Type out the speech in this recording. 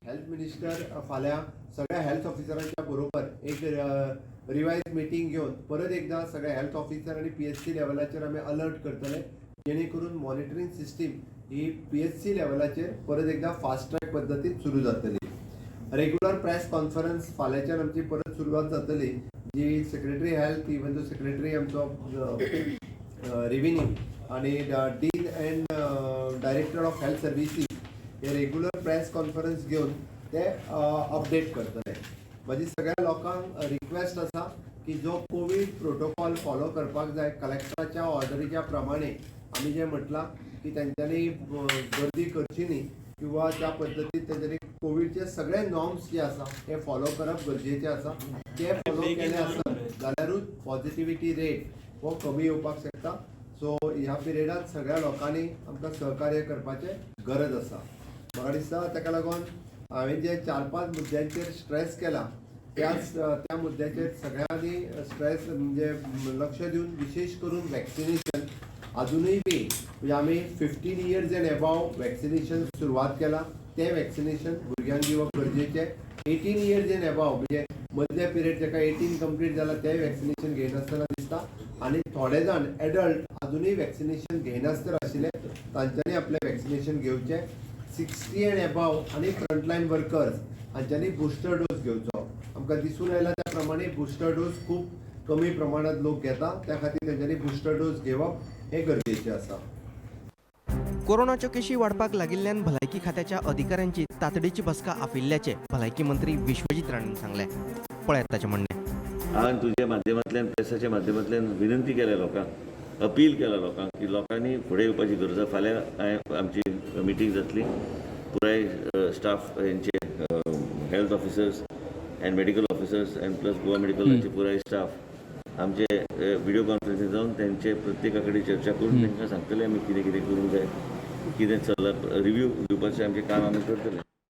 Health minister फाल्यां सगळ्या health ऑफिसरांच्या बरोबर एक रिवायज मिटींग घेवन परत एकदा सगळ्या हेल्थ ऑफिसर आणि PSC लेवलाचेर आमी अलर्ट करतले, जेणे करून मॉनिटरींग सिस्टीम ही PSC लेवलाचेर परत एकदा फास्ट ट्रॅक पद्दतीन सुरू जातली. रेग्युलर प्रेस कॉन्फरन्स फाल्यांच्यान आमची परत सुरवात जातली, जी सेक्रेटरी हेल्थ, इवन जो सेक्रेटरी आमचो रेव्हेन्यू आणि dean and director of health services हे रेग्युलर प्रेस कॉन्फरन्स घेवन ते अपडेट करतले. माझी सगळ्या लोकांक रिक्वेस्ट आसा की जो कोविड प्रोटोकॉल फॉलो करपाक जाय, कलेक्टराच्या ऑर्डरीच्या प्रमाणे आमी जे म्हटलां की तेंच्यांनी गर्दी करची न्ही किंवा त्या पद्दतीन तेंच्यांनी कोविडचे सगळे नॉर्म्स जे आसा ते फॉलो करप गरजेचें आसा. ते फॉलो केले आसत जाल्यारूच पॉझिटिव्हिटी रेट हो कमी येवपाक शकता. सो ह्या पिरियडात सगळ्या लोकांनी आमकां सहकार्य करपाचे गरज आसा. म्हाका दिसता ताका लागून हांवें जे 4-5 मुद्द्यांचेर स्ट्रेस केला त्या मुद्द्याचेर सगळ्यांनी स्ट्रेस म्हणजे लक्ष दिवन विशेष करून वॅक्सिनेशन अजूनही बी म्हणजे आमी 15 इयर्स एंड एबाव वॅक्सिनेशन सुरवात केला. ते वॅक्सिनेशन भुरग्यांक दिवप गरजेचें. 18 इयर्स एंड एबाव म्हणजे मदल्या पिरियड जाका 18 कंप्लीट जाला ते वॅक्सिनेशन घेयनासतना दिसता. आणि थोडे जाण एडल्ट अजूनही वॅक्सिनेशन घेयनासतना आशिल्ले, तांच्यांनी आपलें वॅक्सिनेशन घेवचें. 60 एंड एबाव आणि फ्रंटलायन वर्कर्स हांच्यांनी बुस्टर डोस घेवचो. आमकां दिसून आयला त्या प्रमाणे बुस्टर डोस खूब कमी प्रमाणात लोक घेता, त्या खातीर तेंच्यांनी बुस्टर डोस घेवप हे गरजेचें आसा. कोरोनाच्यो केशी वाडपाक लागिल्ल्यान भलायकी खात्याच्या अधिकाऱ्यांची तातडीची बसका आफिल्ल्याचे भलायकी मंत्री विश्वजीत राणेन सांगले. पळयात ताचें म्हणणें. हांवें तुझ्या माध्यमांतल्यान प्रेसाच्या माध्यमांतल्यान विनंती केल्या लोकांक, अपील केला लोकांक की लोकांनी फुडें येवपाची गरज आसा. फाल्यां आमची मिटींग जातली. पुराय स्टाफ हेंचे health officers and medical officers and plus Goa मेडिकलाचे पुराय स्टाफ आमचे व्हिडिओ कॉन्फरन्सींग जावन तेंचे प्रत्येका कडेन चर्चा करून तांकां सांगतले आमी कितें कितें करूंक जाय, कितें चल्लां, रिव्यू दिवपाचें आमचें काम आमी करतले.